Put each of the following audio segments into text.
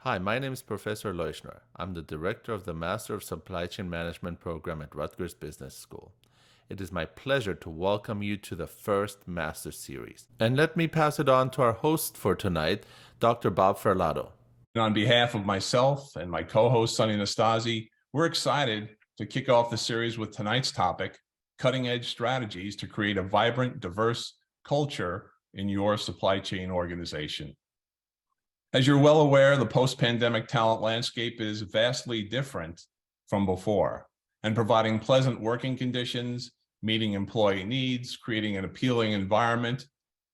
Hi, my name is Professor Leuschner. I'm the director of the Master of Supply Chain Management program at Rutgers Business School. It is my pleasure to welcome you to the first Master Series. And let me pass it on to our host for tonight, Dr. Bob Ferlato. On behalf of myself and my co-host, Sonny Nastasi, we're excited to kick off the series with tonight's topic, cutting-edge strategies to create a vibrant, diverse culture in your supply chain organization. As you're well aware, the post-pandemic talent landscape is vastly different from before, and providing pleasant working conditions, meeting employee needs, creating an appealing environment,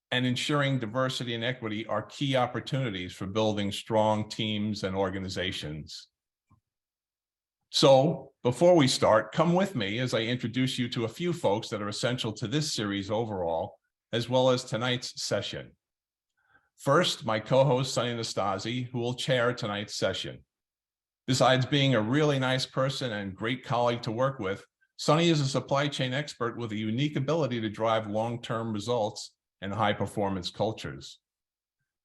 and ensuring diversity and equity are key opportunities for building strong teams and organizations. So before we start, come with me as I introduce you to a few folks that are essential to this series overall, as well as tonight's session. First, my co-host, Sonny Nastasi, who will chair tonight's session. Besides being a really nice person and great colleague to work with, Sonny is a supply chain expert with a unique ability to drive long-term results and high-performance cultures.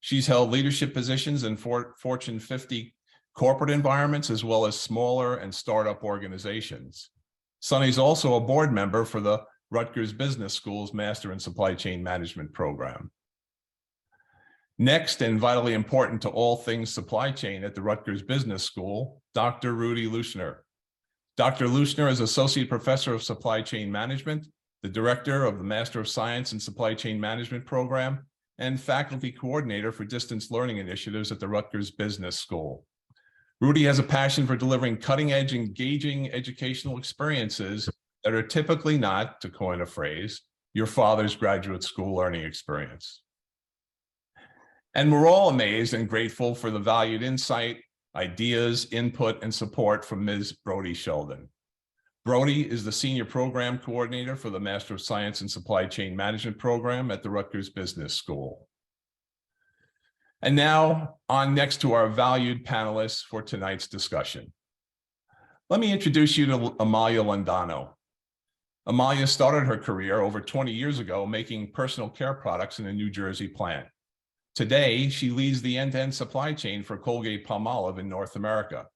She's held leadership positions in Fortune 50 corporate environments, as well as smaller and startup organizations. Sonny's also a board member for the Rutgers Business School's Master in Supply Chain Management program. Next, and vitally important to all things supply chain at the Rutgers Business School, Dr. Rudy Leuschner. Dr. Leuschner is Associate Professor of Supply Chain Management, the Director of the Master of Science in Supply Chain Management program, and Faculty Coordinator for Distance Learning Initiatives at the Rutgers Business School. Rudy has a passion for delivering cutting-edge, engaging educational experiences that are typically not, to coin a phrase, your father's graduate school learning experience. And we're all amazed and grateful for the valued insight, ideas, input, and support from Ms. Brody Sheldon. Brody is the Senior Program Coordinator for the Master of Science in Supply Chain Management program at the Rutgers Business School. And now on next to our valued panelists for tonight's discussion. Let me introduce you to Amalia Londano. Amalia started her career over 20 years ago making personal care products in a New Jersey plant. Today, she leads the end-to-end supply chain for Colgate-Palmolive in North America.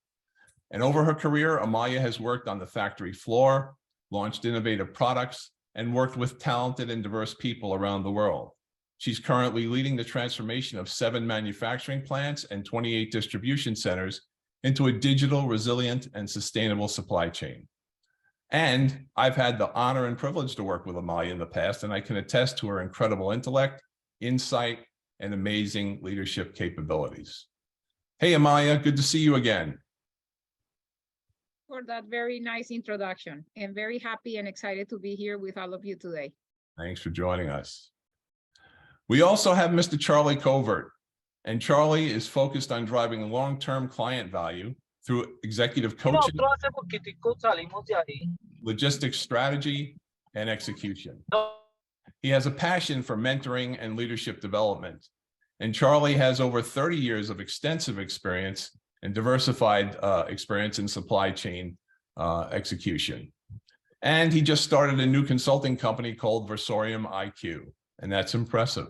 And over her career, Amalia has worked on the factory floor, launched innovative products, and worked with talented and diverse people around the world. She's currently leading the transformation of 7 manufacturing plants and 28 distribution centers into a digital, resilient, and sustainable supply chain. And I've had the honor and privilege to work with Amalia in the past, and I can attest to her incredible intellect, insight, and amazing leadership capabilities. Hey, Amalia, good to see you again. For that very nice introduction. I'm very happy and excited to be here with all of you today. Thanks for joining us. We also have Mr. Charlie Covert, and Charlie is focused on driving long-term client value through executive coaching, logistics strategy, and execution. He has a passion for mentoring and leadership development, and Charlie has over 30 years of extensive experience and diversified experience in supply chain execution. And he just started a new consulting company called Versorium IQ, and that's impressive.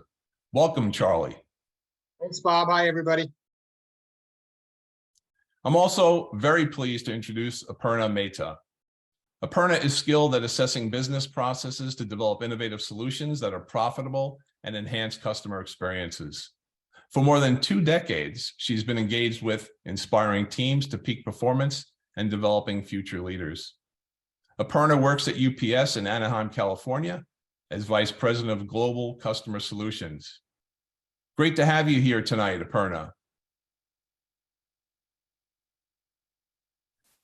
Welcome, Charlie. Thanks, Bob. Hi, everybody. I'm also very pleased to introduce Aparna Mehta. Aparna is skilled at assessing business processes to develop innovative solutions that are profitable and enhance customer experiences. For more than 2 decades, she's been engaged with inspiring teams to peak performance and developing future leaders. Aparna works at UPS in Anaheim, California, as Vice President of Global Customer Solutions. Great to have you here tonight, Aparna.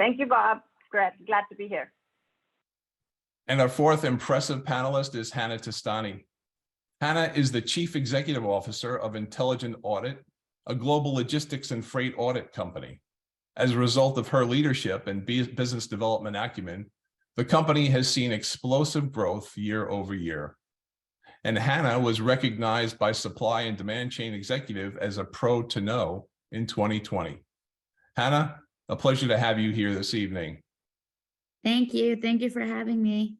Thank you, Bob. Glad to be here. And our fourth impressive panelist is Hannah Testani. Hannah is the Chief Executive Officer of Intelligent Audit, a global logistics and freight audit company. As a result of her leadership and business development acumen, the company has seen explosive growth year over year. And Hannah was recognized by Supply and Demand Chain Executive as a pro to know in 2020. Hannah, a pleasure to have you here this evening. Thank you. Thank you for having me.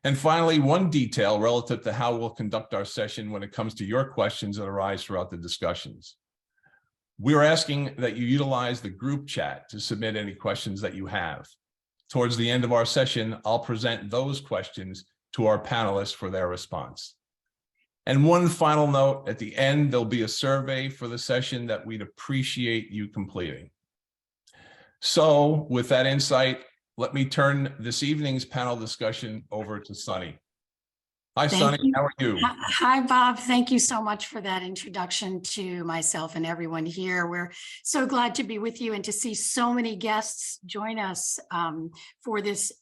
And finally, one detail relative to how we'll conduct our session when it comes to your questions that arise throughout the discussions. We're asking that you utilize the group chat to submit any questions that you have. Towards the end of our session, I'll present those questions to our panelists for their response. And one final note, at the end, there'll be a survey for the session that we'd appreciate you completing. So with that insight, let me turn this evening's panel discussion over to Sunny. Hi, Sunny, how are you? Hi, Bob. Thank you so much for that introduction to myself and everyone here. We're so glad to be with you and to see so many guests join us for this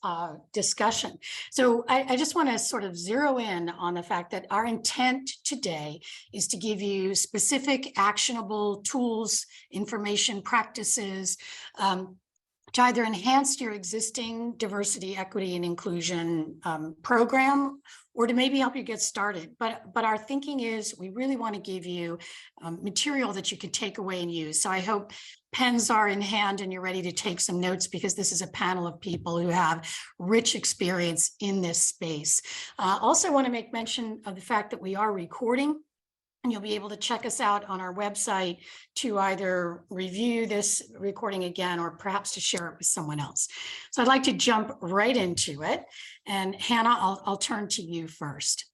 discussion. So I just want to sort of zero in on the fact that our intent today is to give you specific actionable tools, information, practices, to either enhance your existing diversity, equity, and inclusion program, or to maybe help you get started. But our thinking is we really want to give you material that you can take away and use. So I hope pens are in hand and you're ready to take some notes, because this is a panel of people who have rich experience in this space. Also want to make mention of the fact that we are recording. And you'll be able to check us out on our website to either review this recording again or perhaps to share it with someone else. So I'd like to jump right into it. And Hannah, I'll turn to you first.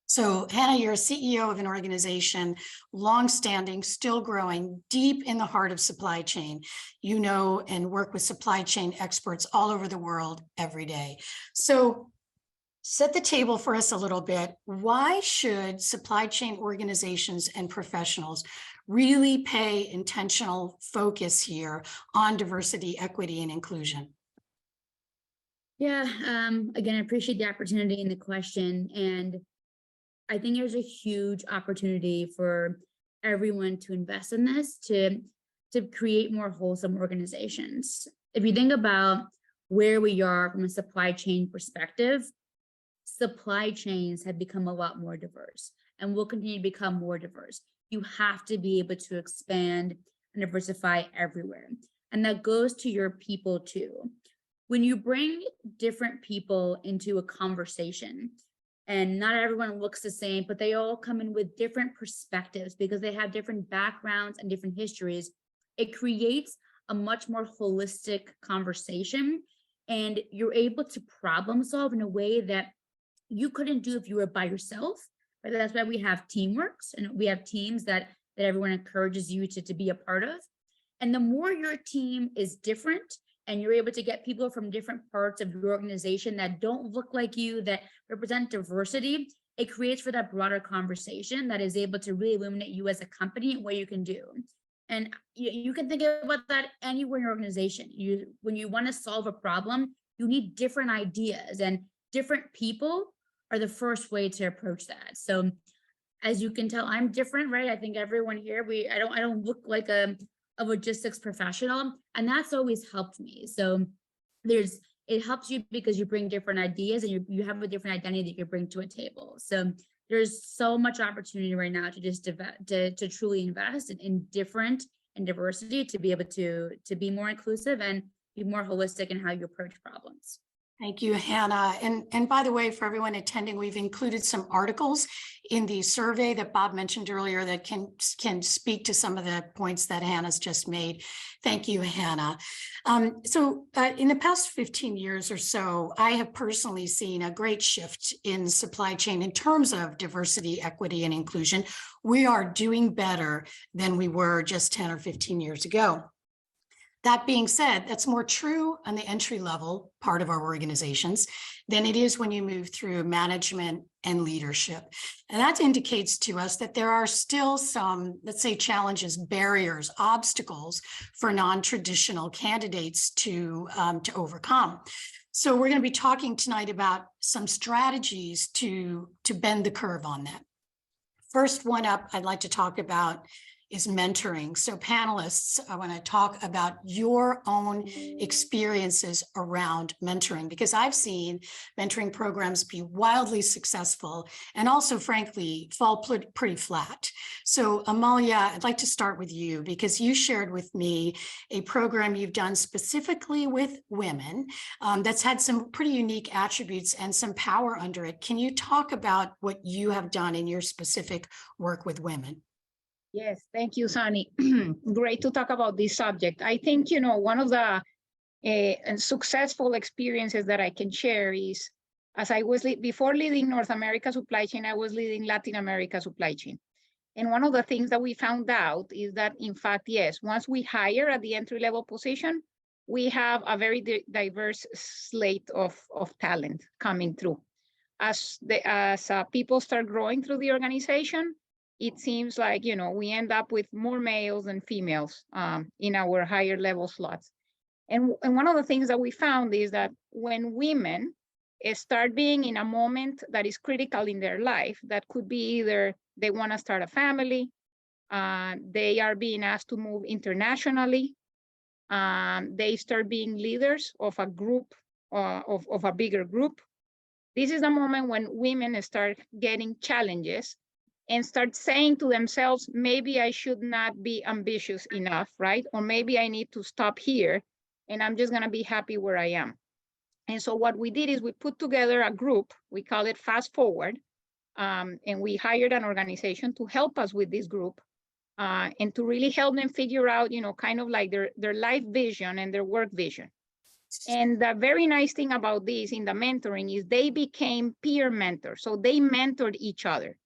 So Hannah, you're a CEO of an organization, longstanding, still growing, deep in the heart of supply chain. You know and work with supply chain experts all over the world every day. So set the table for us a little bit. Why should supply chain organizations and professionals really pay intentional focus here on diversity, equity, and inclusion? Yeah, again, I appreciate the opportunity and the question. And I think there's a huge opportunity for everyone to invest in this, to create more wholesome organizations. If you think about where we are from a supply chain perspective, supply chains have become a lot more diverse and will continue to become more diverse. You have to be able to expand and diversify everywhere. And that goes to your people too. When you bring different people into a conversation, and not everyone looks the same, but they all come in with different perspectives because they have different backgrounds and different histories, it creates a much more holistic conversation. And you're able to problem solve in a way that you couldn't do if you were by yourself. Right? That's why we have teamworks and we have teams that everyone encourages you to be a part of. And the more your team is different and you're able to get people from different parts of your organization that don't look like you, that represent diversity, it creates for that broader conversation that is able to really illuminate you as a company and what you can do. And you can think about that anywhere in your organization. When you want to solve a problem, you need different ideas, and different people are the first way to approach that. So as you can tell, I'm different, right? I think everyone here, I don't look like a logistics professional, and that's always helped me. So it helps you because you bring different ideas and you have a different identity that you bring to a table. So there's so much opportunity right now to just to truly invest in different and diversity, to be able to be more inclusive and be more holistic in how you approach problems. Thank you, Hannah. And by the way, for everyone attending, we've included some articles in the survey that Bob mentioned earlier that can speak to some of the points that Hannah's just made. Thank you, Hannah. So in the past 15 years or so, I have personally seen a great shift in supply chain in terms of diversity, equity, and inclusion. We are doing better than we were just 10 or 15 years ago. That being said, that's more true on the entry level part of our organizations than it is when you move through management and leadership. And that indicates to us that there are still some, let's say, challenges, barriers, obstacles for non-traditional candidates to overcome. So we're going to be talking tonight about some strategies to bend the curve on that. First one up, I'd like to talk about is mentoring. So panelists, I want to talk about your own experiences around mentoring, because I've seen mentoring programs be wildly successful and also, frankly, fall pretty flat. So Amalia, I'd like to start with you, because you shared with me a program you've done specifically with women that's had some pretty unique attributes and some power under it. Can you talk about what you have done in your specific work with women? Yes, thank you, Sunny. Great to talk about this subject. I think, one of the successful experiences that I can share is, as I was before leading North America supply chain, I was leading Latin America supply chain. And one of the things that we found out is that, in fact, yes, once we hire at the entry-level position, we have a very diverse slate of talent coming through. As people start growing through the organization, it seems like, we end up with more males than females in our higher level slots. And one of the things that we found is that when women start being in a moment that is critical in their life, that could be either they want to start a family, they are being asked to move internationally, they start being leaders of a group, of a bigger group. This is the moment when women start getting challenges and start saying to themselves, maybe I should not be ambitious enough, right? Or maybe I need to stop here and I'm just gonna be happy where I am. And so what we did is we put together a group, we call it Fast Forward, and we hired an organization to help us with this group and to really help them figure out, kind of like their life vision and their work vision. And the very nice thing about this in the mentoring is they became peer mentors. So they mentored each other.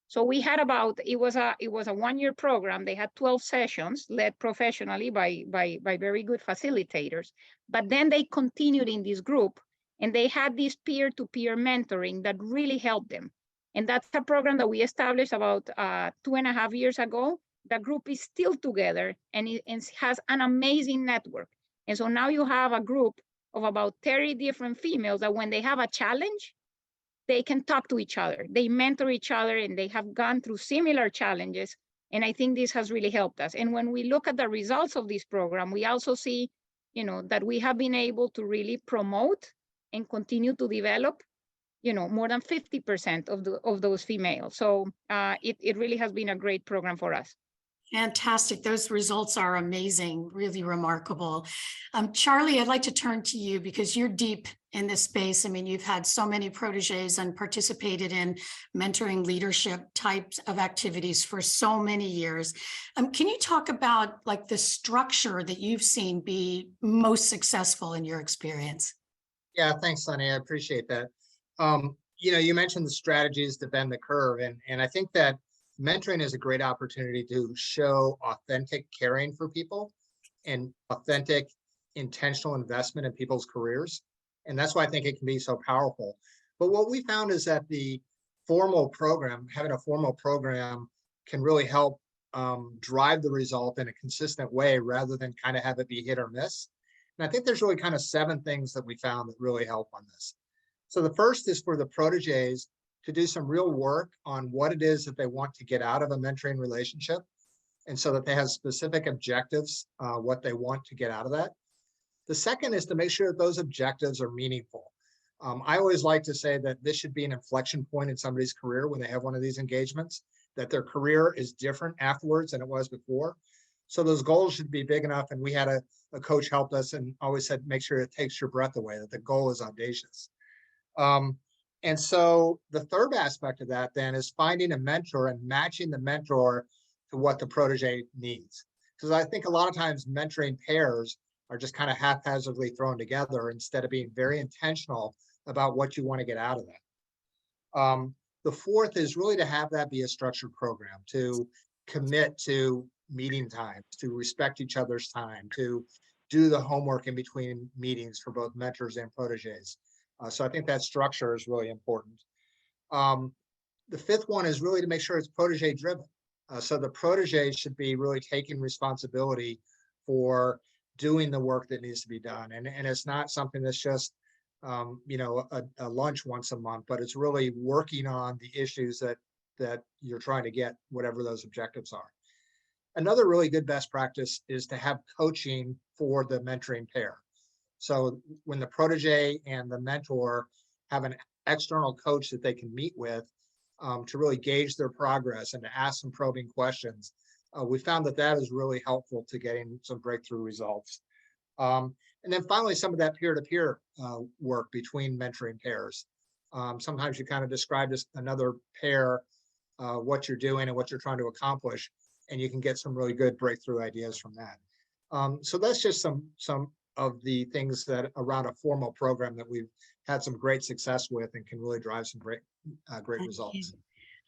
So we had it was a 1-year program. They had 12 sessions led professionally by very good facilitators. But then they continued in this group and they had this peer-to-peer mentoring that really helped them. And that's a program that we established about 2.5 years ago. The group is still together and it has an amazing network. And so now you have a group of about 30 different females that when they have a challenge, they can talk to each other. They mentor each other and they have gone through similar challenges. And I think this has really helped us. And when we look at the results of this program, we also see, that we have been able to really promote and continue to develop, more than 50% of those females. So it really has been a great program for us. Fantastic. Those results are amazing, really remarkable. Charlie, I'd like to turn to you because you're deep in this space. I mean, you've had so many proteges and participated in mentoring leadership types of activities for so many years. Can you talk about like the structure that you've seen be most successful in your experience? Yeah, thanks, Sunny. I appreciate that. You mentioned the strategies to bend the curve, and I think that mentoring is a great opportunity to show authentic caring for people and authentic intentional investment in people's careers. And that's why I think it can be so powerful. But what we found is that the formal program, having a formal program can really help drive the result in a consistent way rather than kind of have it be hit or miss. And I think there's really kind of 7 things that we found that really help on this. So the first is for the proteges to do some real work on what it is that they want to get out of a mentoring relationship. And so that they have specific objectives, what they want to get out of that. The second is to make sure that those objectives are meaningful. I always like to say that this should be an inflection point in somebody's career when they have one of these engagements, that their career is different afterwards than it was before. So those goals should be big enough. And we had a coach helped us and always said, make sure it takes your breath away, that the goal is audacious. And so the third aspect of that then is finding a mentor and matching the mentor to what the protege needs. Because I think a lot of times mentoring pairs are just kind of haphazardly thrown together instead of being very intentional about what you want to get out of that. The fourth is really to have that be a structured program, to commit to meeting times, to respect each other's time, to do the homework in between meetings for both mentors and proteges. So I think that structure is really important. The fifth one is really to make sure it's protege driven. So the protege should be really taking responsibility for doing the work that needs to be done. And it's not something that's just, a lunch once a month, but it's really working on the issues that you're trying to get, whatever those objectives are. Another really good best practice is to have coaching for the mentoring pair. So when the protege and the mentor have an external coach that they can meet with to really gauge their progress and to ask some probing questions, we found that is really helpful to getting some breakthrough results. And then finally, some of that peer-to-peer work between mentoring pairs. Sometimes you kind of describe as another pair what you're doing and what you're trying to accomplish. and you can get some really good breakthrough ideas from that. So that's just some of the things that around a formal program that we've had some great success with and can really drive some great results.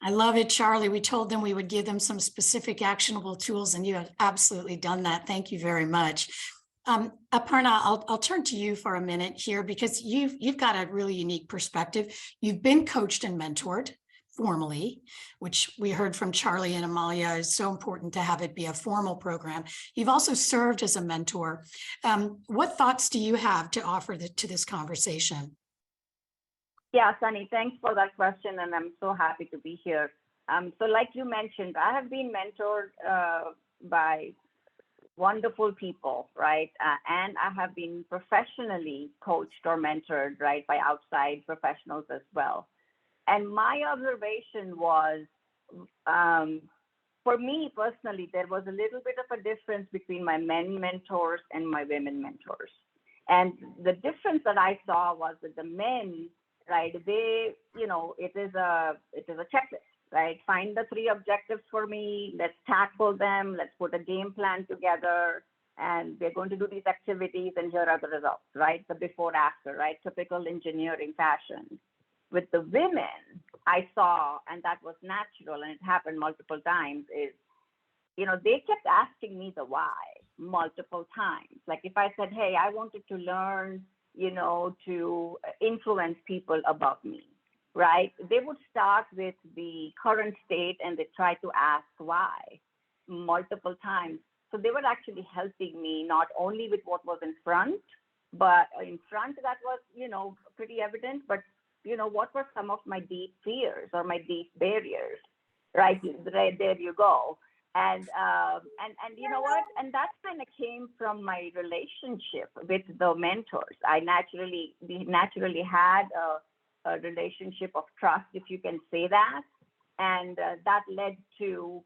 I love it, Charlie. We told them we would give them some specific actionable tools, and you have absolutely done that. Thank you very much. Aparna, I'll turn to you for a minute here because you've got a really unique perspective. You've been coached and mentored formally, which we heard from Charlie and Amalia is so important to have it be a formal program. You've also served as a mentor. What thoughts do you have to offer to this conversation? Yeah, Sunny, thanks for that question, and I'm so happy to be here. So like you mentioned, I have been mentored by wonderful people, right? And I have been professionally coached or mentored, right, by outside professionals as well. And my observation was, for me personally, there was a little bit of a difference between my men mentors and my women mentors. And the difference that I saw was that the men, right, they, you know, it is a checklist, right? Find the 3 objectives for me, let's tackle them, let's put a game plan together, and we're going to do these activities, and here are the results, right? The before after, right? Typical engineering fashion. With the women, I saw, and that was natural, and it happened multiple times, is, you know, they kept asking me the why multiple times. Like if I said, hey, I wanted to learn, you know, to influence people about me, right? They would start with the current state and they try to ask why multiple times. So they were actually helping me not only with what was in front, but in front that was, you know, pretty evident, but you know, what were some of my deep fears or my deep barriers, right? There you go. And you know what? And that kind of came from my relationship with the mentors. We naturally had a relationship of trust, if you can say that. And that led to,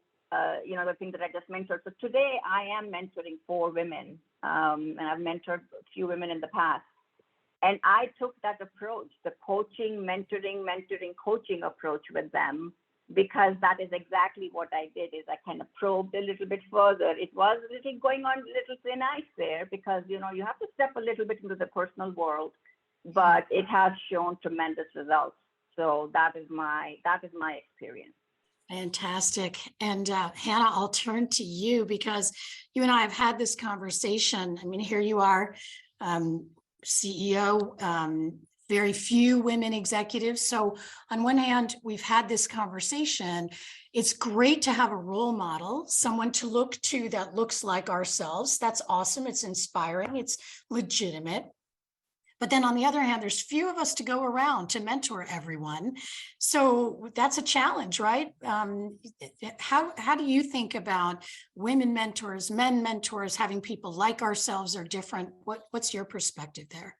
you know, the thing that I just mentored. So today I am mentoring 4 women, and I've mentored a few women in the past. And I took that approach, the coaching, mentoring, coaching approach with them, because that is exactly what I did. Is I kind of probed a little bit further. It was a little going on a little thin ice there because, you know, you have to step a little bit into the personal world, but it has shown tremendous results. So that is my experience. Fantastic. And Hannah, I'll turn to you because you and I have had this conversation. I mean, here you are, CEO, very few women executives. So on one hand, we've had this conversation. It's great to have a role model, someone to look to that looks like ourselves. That's awesome. It's inspiring. It's legitimate. But then on the other hand, there's few of us to go around to mentor everyone. So that's a challenge, right? How do you think about women mentors, men mentors, having people like ourselves or different? What's your perspective there?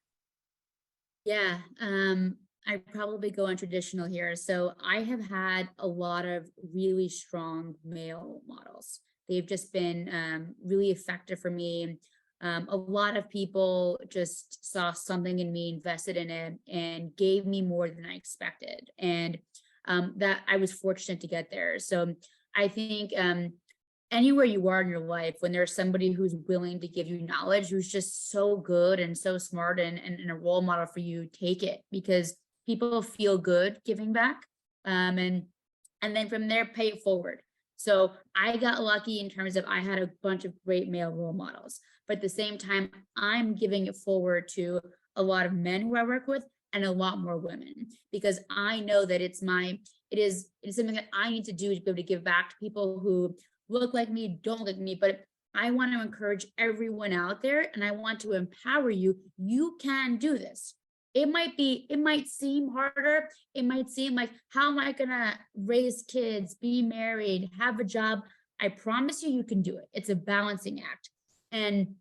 Yeah, I'd probably go untraditional here. So I have had a lot of really strong male models. They've just been really effective for me. A lot of people just saw something in me, invested in it, and gave me more than I expected. And that I was fortunate to get there. So I think anywhere you are in your life, when there's somebody who's willing to give you knowledge, who's just so good and so smart and a role model for you, take it, because people feel good giving back. And then from there, pay it forward. So I got lucky in terms of I had a bunch of great male role models, but at the same time, I'm giving it forward to a lot of men who I work with and a lot more women, because I know that it is something that I need to do to be able to give back to people who look like me, don't look like me, but I want to encourage everyone out there, and I want to empower you. You can do this. It might seem harder. It might seem like, how am I gonna raise kids, be married, have a job? I promise you can do it. It's a balancing act. And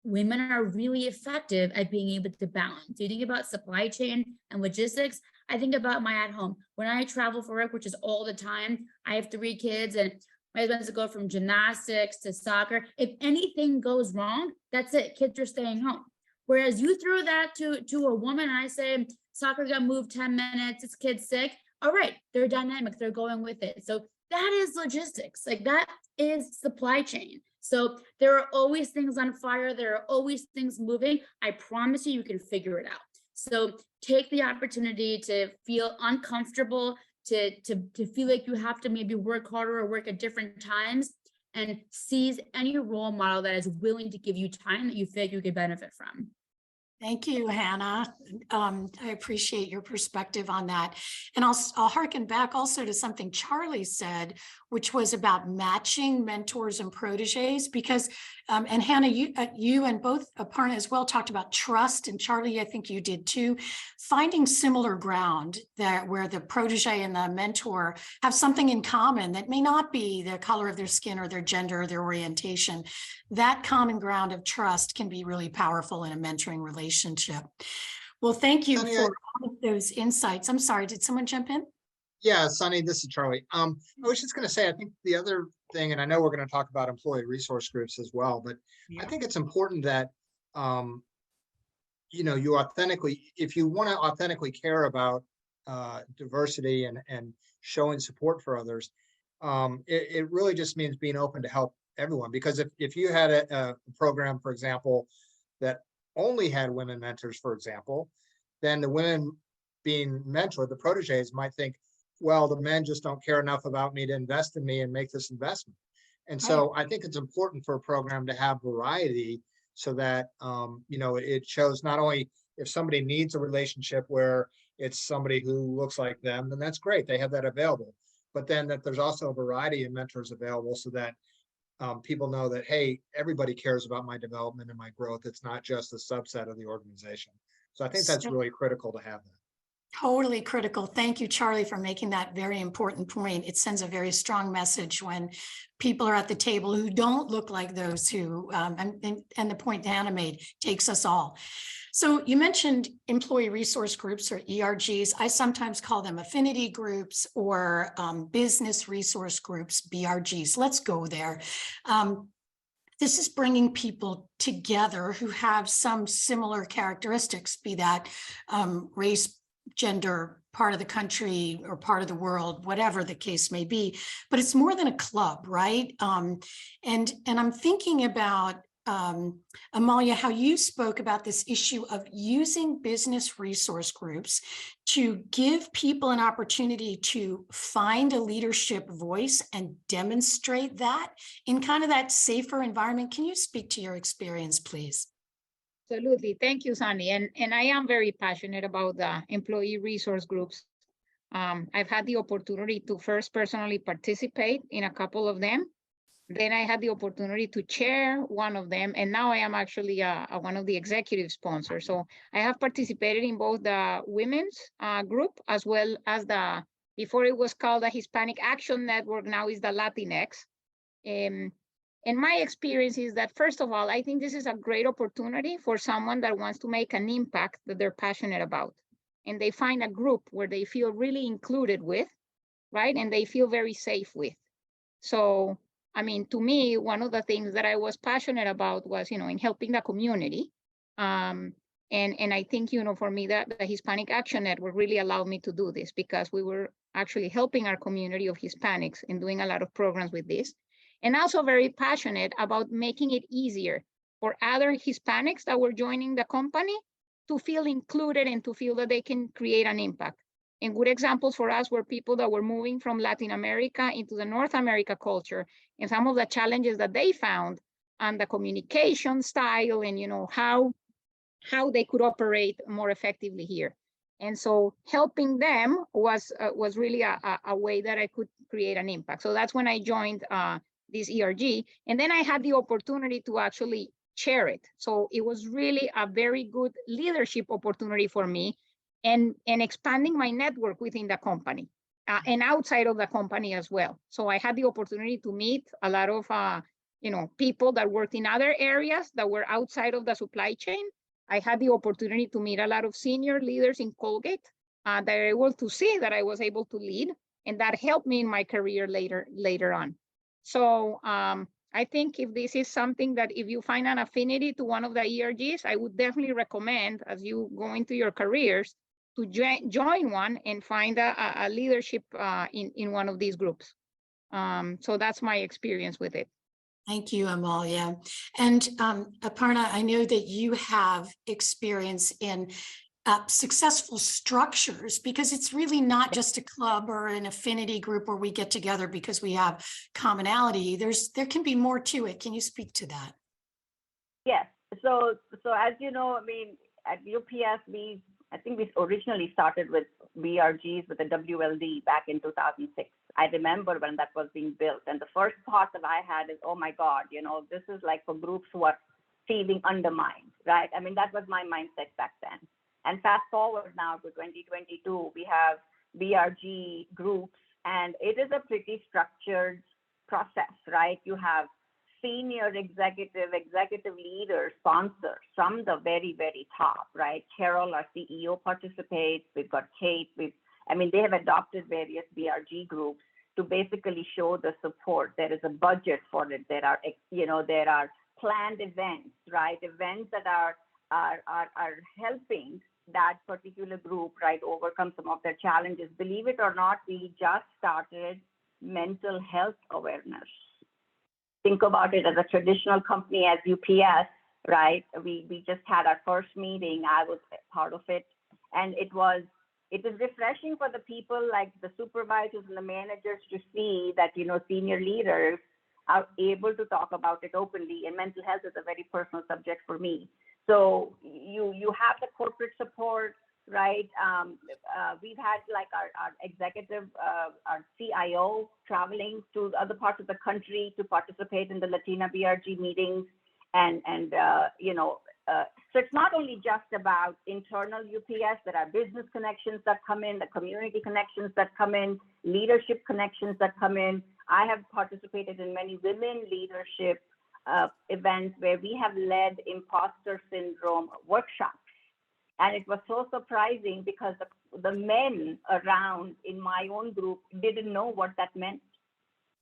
women are really effective at being able to balance. You think about supply chain and logistics. I think about my at home. When I travel for work, which is all the time, I have 3 kids and my husband has to go from gymnastics to soccer. If anything goes wrong, that's it. Kids are staying home. Whereas you throw that to a woman and I say, soccer got moved 10 minutes, this kid's sick. All right, they're dynamic, they're going with it. So that is logistics. Like that is supply chain. So there are always things on fire. There are always things moving. I promise you, you can figure it out. So take the opportunity to feel uncomfortable, to feel like you have to maybe work harder or work at different times, and seize any role model that is willing to give you time that you feel like you could benefit from. Thank you, Hannah. I appreciate your perspective on that. And I'll harken back also to something Charlie said, which was about matching mentors and proteges, because, and Hannah, you and both Aparna as well talked about trust, and Charlie, I think you did too, finding similar ground that where the protege and the mentor have something in common that may not be the color of their skin or their gender or their orientation. That common ground of trust can be really powerful in a mentoring relationship. Well, thank you Sonny, for all of those insights. I'm sorry, did someone jump in? Yeah, Sonny, this is Charlie. I was just going to say, I think the other thing, and I know we're going to talk about employee resource groups as well, but I think it's important that, you know, you authentically, if you want to authentically care about diversity and showing support for others, it really just means being open to help everyone. Because if you had a program, for example, that only had women mentors, for example, then the women being mentored, the proteges might think, well, the men just don't care enough about me to invest in me and make this investment. And so I think it's important for a program to have variety so that, you know, it shows not only if somebody needs a relationship where it's somebody who looks like them, then that's great. They have that available. But then that there's also a variety of mentors available so that people know that, hey, everybody cares about my development and my growth. It's not just a subset of the organization. So I think that's really critical to have that. Totally critical. Thank you, Charlie, for making that very important point. It sends a very strong message when people are at the table who don't look like those who, and the point Hannah made, takes us all. So you mentioned employee resource groups, or ERGs. I sometimes call them affinity groups or business resource groups, BRGs. Let's go there. This is bringing people together who have some similar characteristics, be that race, gender, part of the country or part of the world, whatever the case may be, but it's more than a club, right? And I'm thinking about, Amalia, how you spoke about this issue of using business resource groups to give people an opportunity to find a leadership voice and demonstrate that in kind of that safer environment. Can you speak to your experience, please? Absolutely. Thank you, Sonny. And I am very passionate about the employee resource groups. I've had the opportunity to first personally participate in a couple of them. Then I had the opportunity to chair one of them. And now I am actually one of the executive sponsors. So I have participated in both the women's group as well as before it was called the Hispanic Action Network, now is the Latinx. And my experience is that, first of all, I think this is a great opportunity for someone that wants to make an impact that they're passionate about. And they find a group where they feel really included with, right? And they feel very safe with. So, I mean, to me, one of the things that I was passionate about was, you know, in helping the community. And I think, you know, for me, that the Hispanic Action Network really allowed me to do this because we were actually helping our community of Hispanics and doing a lot of programs with this. And also very passionate about making it easier for other Hispanics that were joining the company to feel included and to feel that they can create an impact. And good examples for us were people that were moving from Latin America into the North America culture and some of the challenges that they found and the communication style and, you know, how they could operate more effectively here. And so helping them was really a way that I could create an impact. So that's when I joined this ERG. And then I had the opportunity to actually chair it. So it was really a very good leadership opportunity for me and expanding my network within the company and outside of the company as well. So I had the opportunity to meet a lot of you know, people that worked in other areas that were outside of the supply chain. I had the opportunity to meet a lot of senior leaders in Colgate that are able to see that I was able to lead, and that helped me in my career later on. So I think if this is something that if you find an affinity to one of the ERGs, I would definitely recommend as you go into your careers to join one and find a leadership in one of these groups. So that's my experience with it. Thank you, Amalia. And Aparna, I know that you have experience in successful structures, because it's really not just a club or an affinity group where we get together because we have commonality. There can be more to it. Can you speak to that? Yes. So as you know, I mean, at UPS, I think we originally started with BRGs with the WLD back in 2006. I remember when that was being built, and the first thought that I had is, oh my God, this is like for groups who are feeling undermined, right? I mean, that was my mindset back then. And fast forward now to 2022, we have BRG groups, and it is a pretty structured process, right? You have senior executive leaders, sponsors from the very, very top, right? Carol, our CEO, participates. We've got Kate. They have adopted various BRG groups to basically show the support. There is a budget for it. There are planned events, right? Events that are helping that particular group, right, overcome some of their challenges. Believe it or not, we just started mental health awareness. Think about it as a traditional company as UPS, right? We just had our first meeting. I was part of it. And it is refreshing for the people, like the supervisors and the managers, to see that, senior leaders are able to talk about it openly. And mental health is a very personal subject for me. So you have the corporate support, right? We've had like our executive, our CIO traveling to other parts of the country to participate in the Latina BRG meetings. So it's not only just about internal UPS. There are business connections that come in, the community connections that come in, leadership connections that come in. I have participated in many women leadership events where we have led imposter syndrome workshops. And it was so surprising because the men around in my own group didn't know what that meant.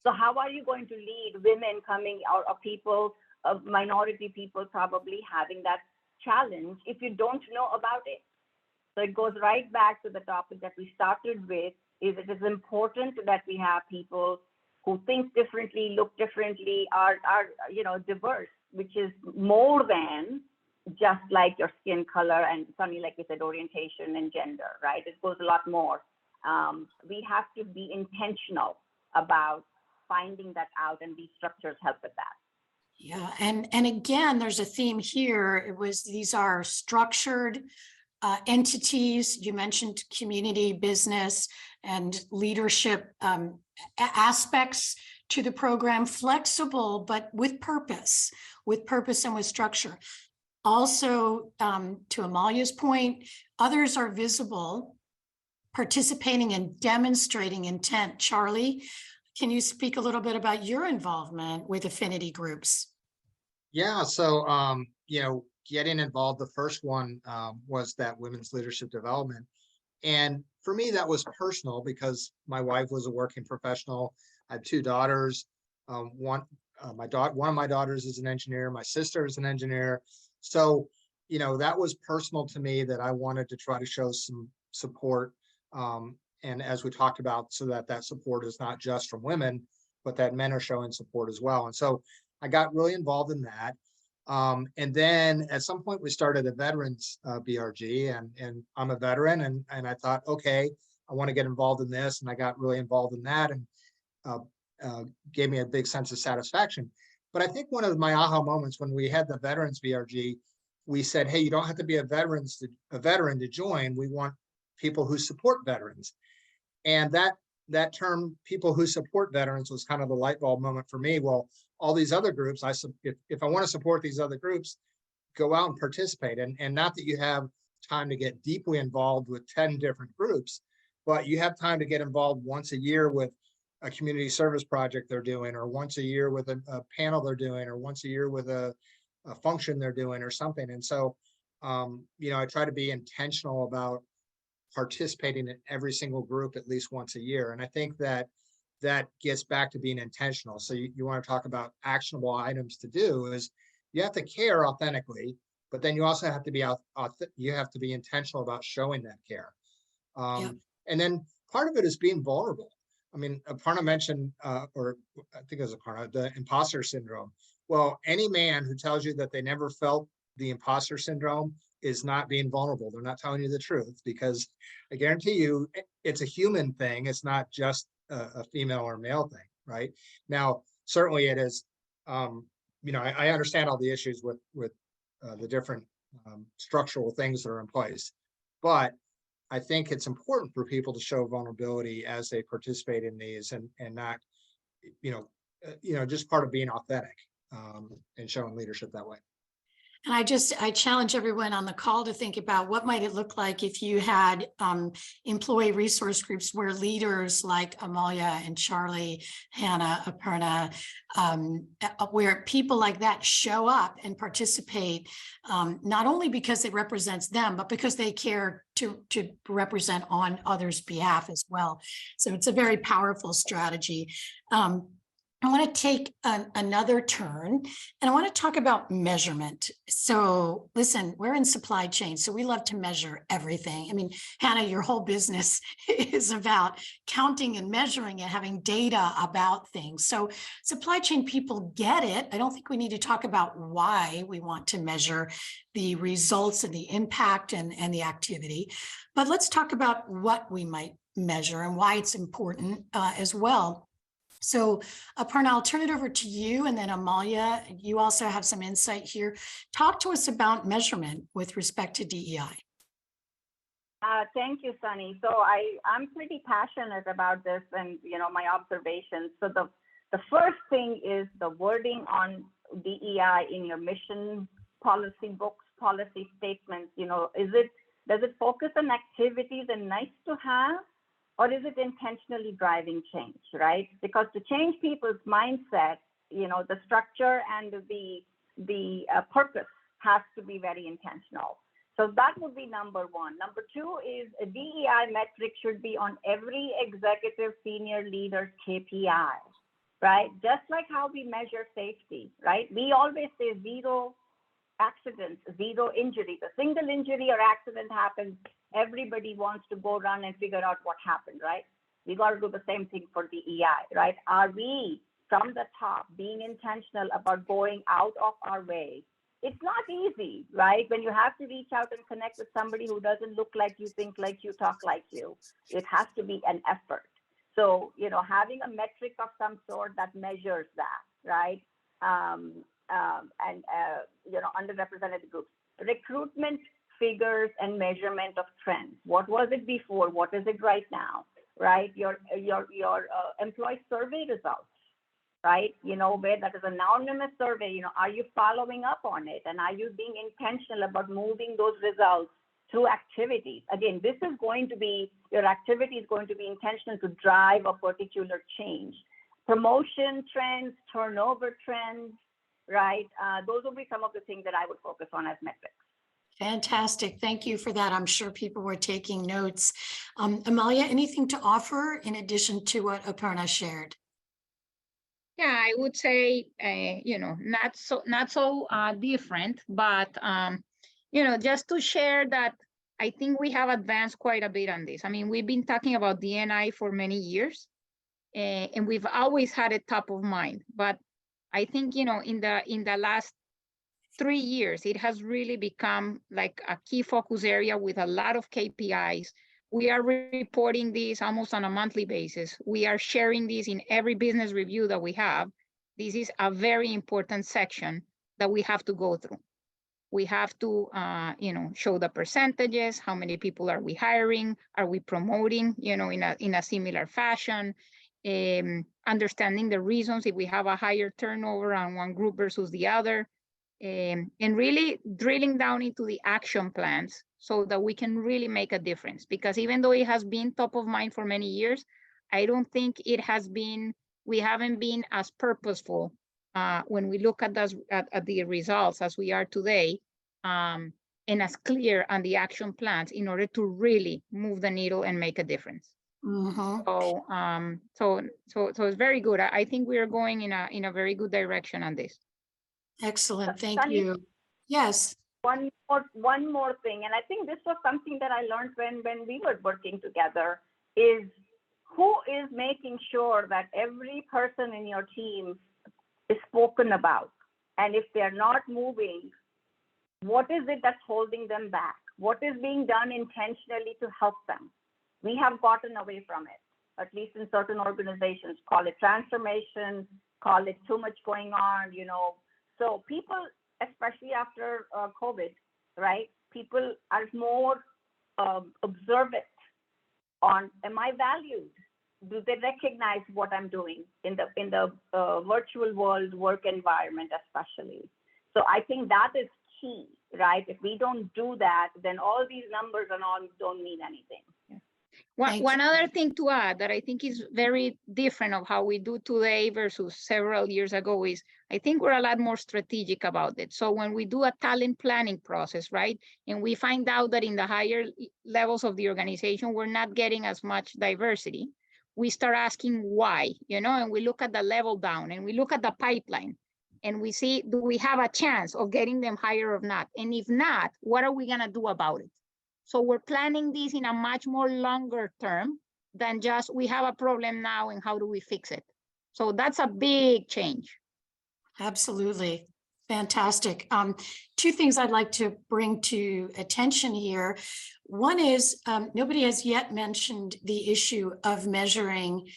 So how are you going to lead women coming out of people, of minority people probably having that challenge if you don't know about it? So it goes right back to the topic that we started with, is it is important that we have people who think differently, look differently, are diverse, which is more than just like your skin color and Sunny, like you said, orientation and gender, right? It goes a lot more. We have to be intentional about finding that out, and these structures help with that. Yeah, and again, there's a theme here. These are structured entities. You mentioned community, business, and leadership aspects to the program, flexible, but with purpose and with structure. Also, to Amalia's point, others are visible, participating and demonstrating intent. Charlie, can you speak a little bit about your involvement with affinity groups? Yeah, so getting involved, the first one was that women's leadership development. And for me, that was personal because my wife was a working professional. I have two daughters. One of my daughters is an engineer. My sister is an engineer. So, that was personal to me, that I wanted to try to show some support. And as we talked about, so that support is not just from women, but that men are showing support as well. And so I got really involved in that. And then at some point we started a veterans BRG, and I'm a veteran, and I thought, okay, I want to get involved in this. And I got really involved in that, and gave me a big sense of satisfaction. But I think one of my aha moments when we had the veterans BRG, we said, hey, you don't have to be a veteran to join. We want people who support veterans. And that term, people who support veterans, was kind of the light bulb moment for me. Well, all these other groups, if I want to support these other groups, go out and participate. And not that you have time to get deeply involved with 10 different groups, but you have time to get involved once a year with a community service project they're doing, or once a year with a panel they're doing, or once a year with a function they're doing, or something. And so, I try to be intentional about participating in every single group at least once a year. And I think that gets back to being intentional. So you want to talk about actionable items to do, is you have to care authentically, but then you also have to be intentional about showing that care. And then part of it is being vulnerable. I mean, Aparna mentioned, or I think it was Aparna, the imposter syndrome. Well, any man who tells you that they never felt the imposter syndrome is not being vulnerable. They're not telling you the truth, because I guarantee you it's a human thing. It's not just a female or male thing, right? Now, certainly it is, I understand all the issues with the different structural things that are in place, but I think it's important for people to show vulnerability as they participate in these, and not, just part of being authentic, and showing leadership that way. And I challenge everyone on the call to think about what might it look like if you had employee resource groups where leaders like Amalia and Charlie, Hannah, Aparna, where people like that show up and participate, not only because it represents them, but because they care to represent on others' behalf as well. So it's a very powerful strategy. I want to take another turn, and I want to talk about measurement. So listen, we're in supply chain, so we love to measure everything. I mean, Hannah, your whole business is about counting and measuring and having data about things. So supply chain people get it. I don't think we need to talk about why we want to measure the results and the impact and the activity, but let's talk about what we might measure and why it's important as well. So Aparna, I'll turn it over to you, and then Amalia, you also have some insight here. Talk to us about measurement with respect to DEI. Thank you, Sunny. So I'm pretty passionate about this, and my observations. So the first thing is the wording on DEI in your mission policy books, policy statements. Does it focus on activities and nice to have? Or is it intentionally driving change, right? Because to change people's mindset, the structure and the purpose has to be very intentional. So that would be number one. Number two is a DEI metric should be on every executive senior leader's KPI, right? Just like how we measure safety, right? We always say 0 accidents, 0 injuries. A single injury or accident happens, everybody wants to go run and figure out what happened, right? We got to do the same thing for DEI, right? Are we from the top being intentional about going out of our way? It's not easy, right? When you have to reach out and connect with somebody who doesn't look like you, think like you, talk like you, it has to be an effort. So, having a metric of some sort that measures that, right? Underrepresented groups. Recruitment figures and measurement of trends. What was it before? What is it right now? Right? Your employee survey results, right? Where that is an anonymous survey, are you following up on it? And are you being intentional about moving those results through activities? Again, your activity is going to be intentional to drive a particular change. Promotion trends, turnover trends, right? Those will be some of the things that I would focus on as metrics. Fantastic. Thank you for that. I'm sure people were taking notes. Amalia, anything to offer in addition to what Aparna shared? Yeah, I would say, not so different, but, just to share that I think we have advanced quite a bit on this. I mean, we've been talking about D&I for many years, and we've always had it top of mind. But I think, in the last 3 years, it has really become like a key focus area with a lot of KPIs. We are reporting these almost on a monthly basis. We are sharing these in every business review that we have. This is a very important section that we have to go through. We have to, show the percentages, how many people are we hiring, are we promoting, in a similar fashion, understanding the reasons if we have a higher turnover on one group versus the other, and really drilling down into the action plans so that we can really make a difference. Because even though it has been top of mind for many years, I don't think we haven't been as purposeful when we look at the results as we are today, and as clear on the action plans in order to really move the needle and make a difference. Mm-hmm. So it's very good. I think we are going in a very good direction on this. Excellent. Thank Sunny, you. Yes. One more thing, and I think this was something that I learned when we were working together, is who is making sure that every person in your team is spoken about? And if they're not moving, what is it that's holding them back? What is being done intentionally to help them? We have gotten away from it, at least in certain organizations. Call it transformation, call it too much going on, So people, especially after COVID, right? People are more observant on, am I valued? Do they recognize what I'm doing in the virtual world work environment, especially? So I think that is key, right? If we don't do that, then all these numbers and all don't mean anything. One other thing to add that I think is very different of how we do today versus several years ago is I think we're a lot more strategic about it. So when we do a talent planning process, right, and we find out that in the higher levels of the organization, we're not getting as much diversity, we start asking why, and we look at the level down and we look at the pipeline and we see, do we have a chance of getting them higher or not? And if not, what are we going to do about it? So we're planning this in a much more longer term than just we have a problem now and how do we fix it? So that's a big change. Absolutely. Fantastic. Two things I'd like to bring to attention here. One is nobody has yet mentioned the issue of measuring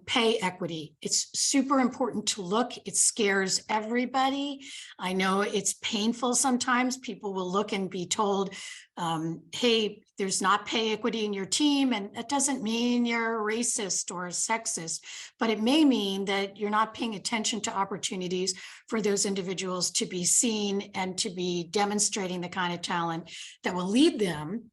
pay equity. It's super important to look. It scares everybody. I know it's painful sometimes. People will look and be told, hey, there's not pay equity in your team. And that doesn't mean you're racist or sexist, but it may mean that you're not paying attention to opportunities for those individuals to be seen and to be demonstrating the kind of talent that will lead them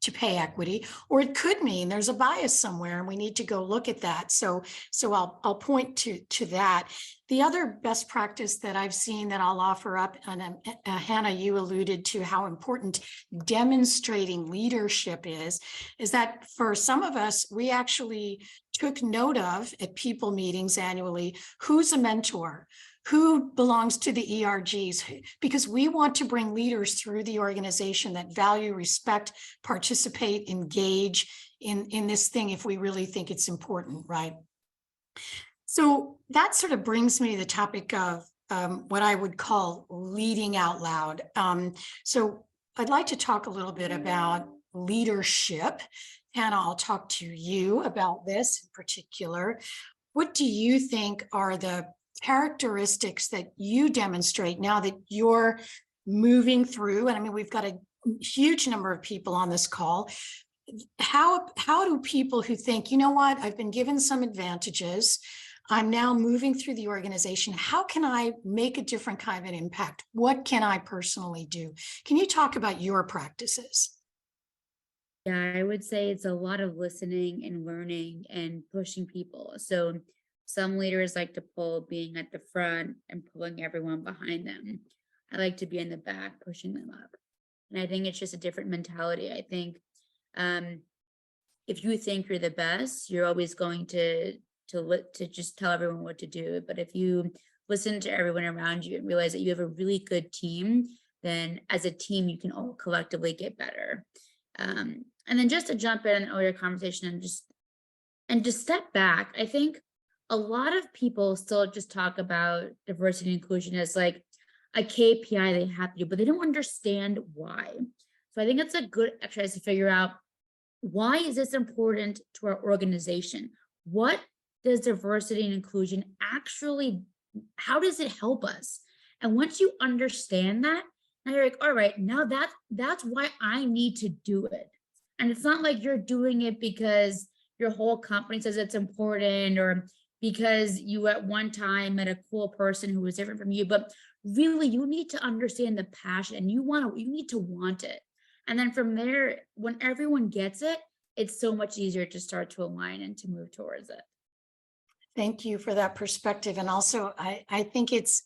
to pay equity, or it could mean there's a bias somewhere and we need to go look at that. So I'll point to that. The other best practice that I've seen that I'll offer up, and Hannah, you alluded to how important demonstrating leadership is that for some of us, we actually took note of at people meetings annually, who's a mentor, who belongs to the ERGs, because we want to bring leaders through the organization that value, respect, participate, engage in this thing if we really think it's important, right? So that sort of brings me to the topic of what I would call leading out loud. So I'd like to talk a little bit about leadership. Hannah, I'll talk to you about this in particular. What do you think are the characteristics that you demonstrate now that you're moving through? And I mean, we've got a huge number of people on this call. How do people who think, you know what, I've been given some advantages, I'm now moving through the organization, how can I make a different kind of an impact? What can I personally do? Can you talk about your practices? Yeah, I would say it's a lot of listening and learning and pushing people. So some leaders like to pull being at the front and pulling everyone behind them. I like to be in the back, pushing them up. And I think it's just a different mentality. I think if you think you're the best, you're always going to just tell everyone what to do. But if you listen to everyone around you and realize that you have a really good team, then as a team, you can all collectively get better. And then just to jump in an earlier conversation and just step back, I think a lot of people still just talk about diversity and inclusion as like a KPI they have to do, but they don't understand why. So I think it's a good exercise to figure out, why is this important to our organization? What does diversity and inclusion actually, how does it help us? And once you understand that, now you're like, all right, now that's why I need to do it. And it's not like you're doing it because your whole company says it's important, or because you at one time met a cool person who was different from you, but really you need to understand the passion and you need to want it. And then from there, when everyone gets it, it's so much easier to start to align and to move towards it. Thank you for that perspective. And also, I think it's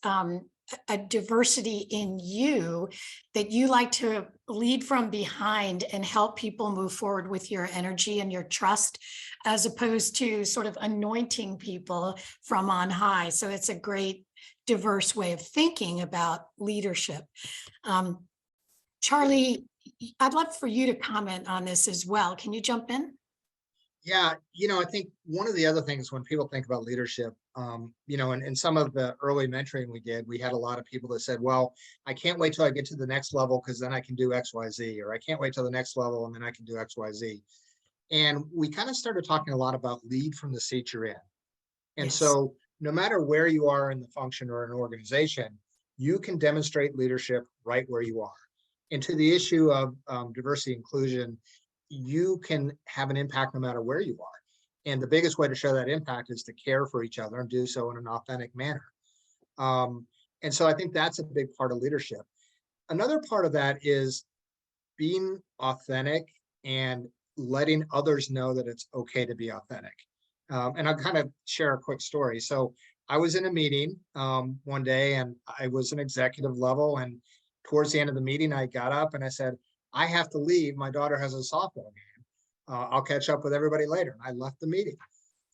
a diversity in you that you like to lead from behind and help people move forward with your energy and your trust, as opposed to sort of anointing people from on high. So it's a great diverse way of thinking about leadership. Charlie, I'd love for you to comment on this as well. Can you jump in? Yeah, I think one of the other things when people think about leadership, in some of the early mentoring we did, we had a lot of people that said, well, I can't wait till I get to the next level because then I can do X, Y, Z, or I can't wait till the next level and then I can do X, Y, Z. And we kind of started talking a lot about lead from the seat you're in. And Yes. so no matter where you are in the function or an organization, you can demonstrate leadership right where you are. And to the issue of diversity inclusion, you can have an impact no matter where you are. And the biggest way to show that impact is to care for each other and do so in an authentic manner. And so I think that's a big part of leadership. Another part of that is being authentic and letting others know that it's okay to be authentic. And I'll kind of share a quick story. So I was in a meeting one day and I was an executive level, and towards the end of the meeting, I got up and I said, I have to leave. My daughter has a softball game. I'll catch up with everybody later. And I left the meeting.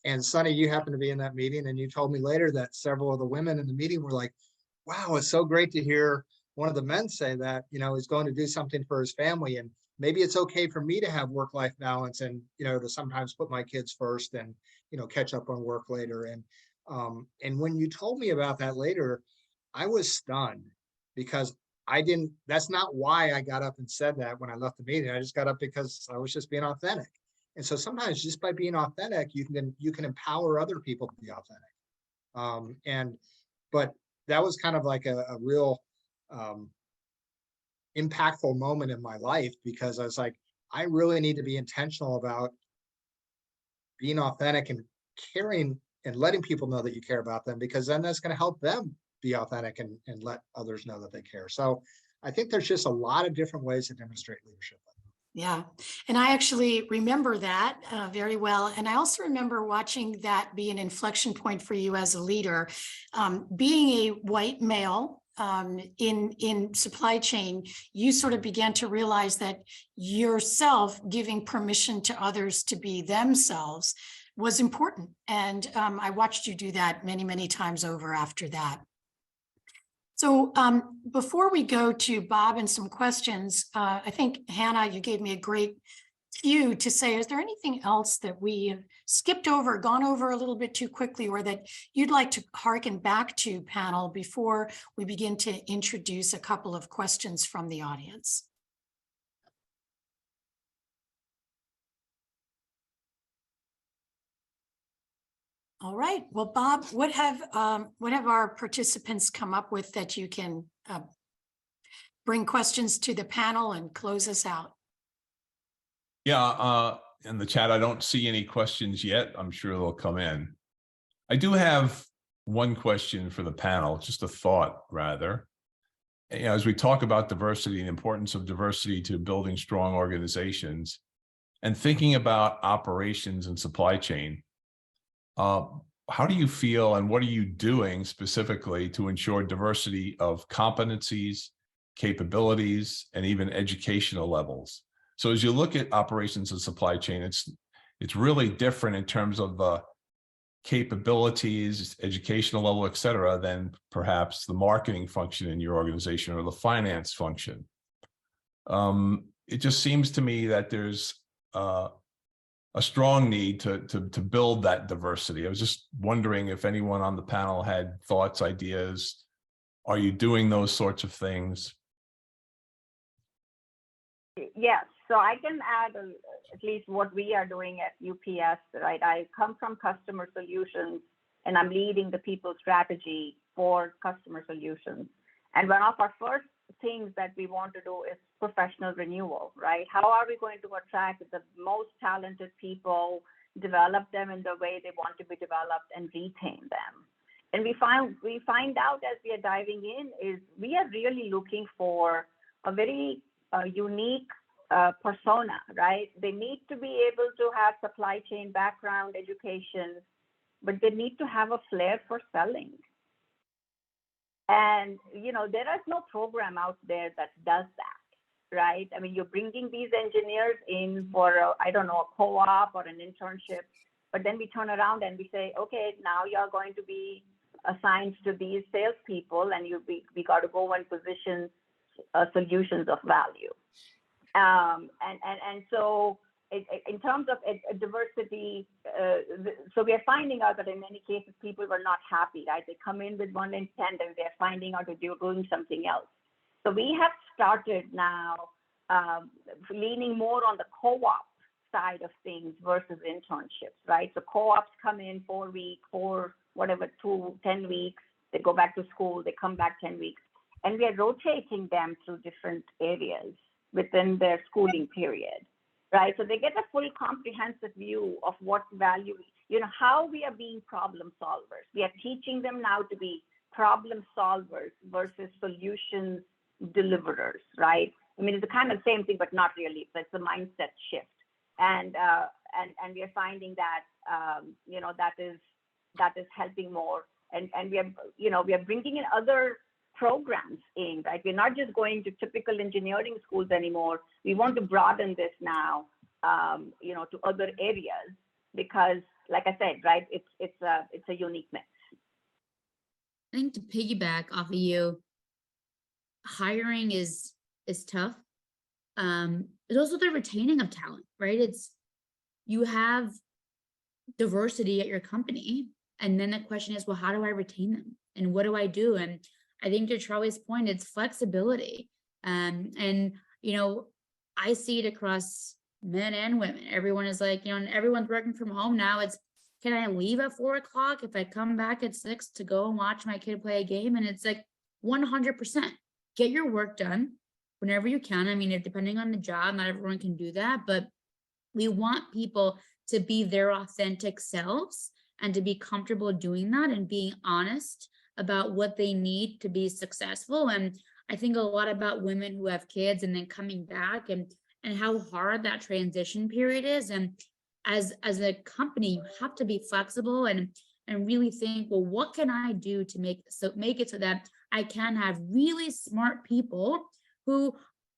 And Sonny, you happened to be in that meeting, and you told me later that several of the women in the meeting were like, wow, it's so great to hear one of the men say that, he's going to do something for his family. And maybe it's okay for me to have work-life balance and, to sometimes put my kids first and, catch up on work later. And when you told me about that later, I was stunned because that's not why I got up and said that when I left the meeting. I just got up because I was just being authentic. And so sometimes just by being authentic, you can empower other people to be authentic. But that was kind of like a real impactful moment in my life, because I was like, I really need to be intentional about being authentic and caring and letting people know that you care about them, because then that's going to help them be authentic and let others know that they care. So I think there's just a lot of different ways to demonstrate leadership. Yeah. And I actually remember that very well. And I also remember watching that be an inflection point for you as a leader. Being a white male in supply chain, you sort of began to realize that yourself giving permission to others to be themselves was important. And I watched you do that many, many times over after that. So before we go to Bob and some questions, I think, Hannah, you gave me a great cue to say, is there anything else that we have skipped over, gone over a little bit too quickly, or that you'd like to harken back to, panel, before we begin to introduce a couple of questions from the audience? All right. Well, Bob, what have our participants come up with that you can bring questions to the panel and close us out? Yeah, in the chat, I don't see any questions yet. I'm sure they'll come in. I do have one question for the panel, just a thought rather. As we talk about diversity and the importance of diversity to building strong organizations and thinking about operations and supply chain, how do you feel and what are you doing specifically to ensure diversity of competencies, capabilities, and even educational levels? So as you look at operations and supply chain, it's really different in terms of the capabilities, educational level, et cetera, than perhaps the marketing function in your organization or the finance function. It just seems to me that there's a strong need to build that diversity. I was just wondering if anyone on the panel had thoughts, ideas. Are you doing those sorts of things? Yes, so I can add at least what we are doing at UPS, right? I come from customer solutions and I'm leading the people strategy for customer solutions. And one of our first things that we want to do is professional renewal, right? How are we going to attract the most talented people, develop them in the way they want to be developed, and retain them? And we find out as we are diving in is we are really looking for a very unique persona, right? They need to be able to have supply chain background, education, but they need to have a flair for selling. And, there is no program out there that does that, right? I mean, you're bringing these engineers in for, a co-op or an internship, but then we turn around and we say, okay, now you're going to be assigned to these salespeople and we got to go and position solutions of value. And so in terms of diversity, so we are finding out that in many cases people were not happy, right? They come in with one intent and they're finding out that they're doing something else. So we have started now leaning more on the co-op side of things versus internships, right? So co-ops come in 4 weeks, 10 weeks, they go back to school, they come back 10 weeks, and we are rotating them through different areas within their schooling period, right? So they get a full comprehensive view of what value, how we are being problem solvers. We are teaching them now to be problem solvers versus solutions deliverers, right? I mean, it's the kind of same thing, but not really. So it's a mindset shift. And we are finding that, that is helping more. And we are bringing in other programs in, right? We're not just going to typical engineering schools anymore. We want to broaden this now, to other areas because, like I said, right, it's a unique mix. I think to piggyback off of you, hiring is tough. It's also the retaining of talent, right? You have diversity at your company, and then the question is, well, how do I retain them, and what do I do? And I think to Charlie's point, it's flexibility. And I see it across men and women. Everyone is like, and everyone's working from home now. It's, can I leave at 4 o'clock if I come back at 6 to go and watch my kid play a game? And it's like 100%. Get your work done whenever you can. I mean, depending on the job, not everyone can do that, but we want people to be their authentic selves and to be comfortable doing that and being honest about what they need to be successful. And I think a lot about women who have kids and then coming back and how hard that transition period is. And as a company, you have to be flexible and really think, well, what can I do to make it so that I can have really smart people who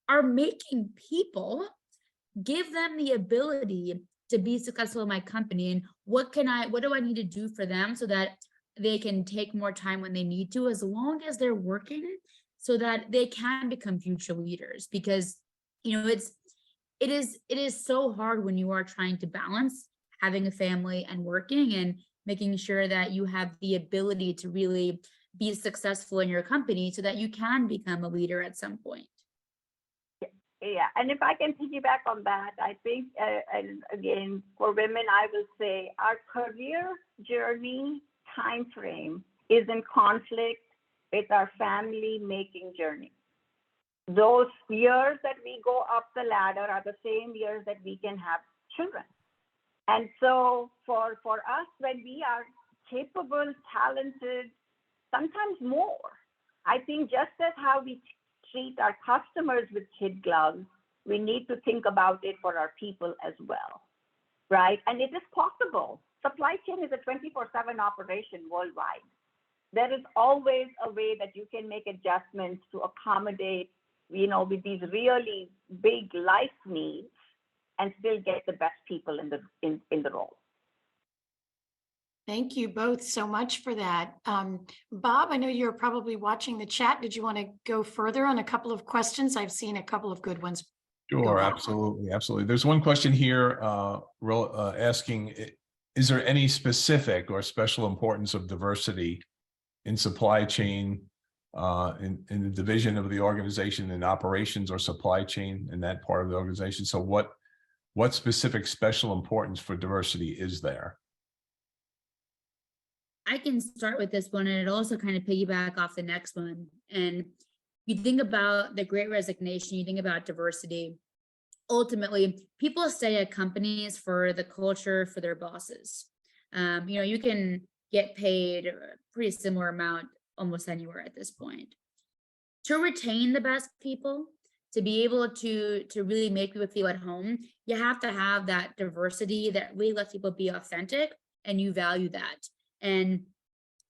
are making people, give them the ability to be successful in my company, and what do I need to do for them so that they can take more time when they need to, as long as they're working, so that they can become future leaders. Because it is so hard when you are trying to balance having a family and working, and making sure that you have the ability to really be successful in your company so that you can become a leader at some point. Yeah, and if I can piggyback on that, I think, and again, for women, I will say our career journey time frame is in conflict with our family making journey. Those years that we go up the ladder are the same years that we can have children. And so for us, when we are capable, talented, sometimes more, I think just as how we treat our customers with kid gloves, we need to think about it for our people as well, right? And it is possible. Supply chain is a 24/7 operation worldwide. There is always a way that you can make adjustments to accommodate, with these really big life needs and still get the best people in the role. Thank you both so much for that. Bob, I know you're probably watching the chat. Did you want to go further on a couple of questions? I've seen a couple of good ones. Sure, absolutely. There's one question here asking, is there any specific or special importance of diversity in supply chain, in the division of the organization, in operations or supply chain in that part of the organization? So what specific special importance for diversity is there? I can start with this one, and it also kind of piggyback off the next one. And you think about the Great Resignation, you think about diversity. Ultimately, people stay at companies for the culture, for their bosses. You can get paid a pretty similar amount almost anywhere at this point. To retain the best people, to be able to really make people feel at home, you have to have that diversity that really lets people be authentic, and you value that. And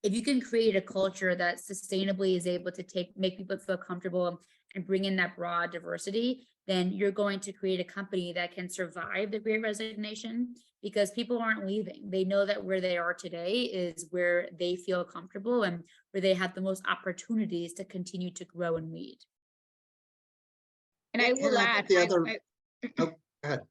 if you can create a culture that sustainably is able to make people feel comfortable and bring in that broad diversity, then you're going to create a company that can survive the Great Resignation, because people aren't leaving. They know that where they are today is where they feel comfortable and where they have the most opportunities to continue to grow and lead. And I will add, go ahead.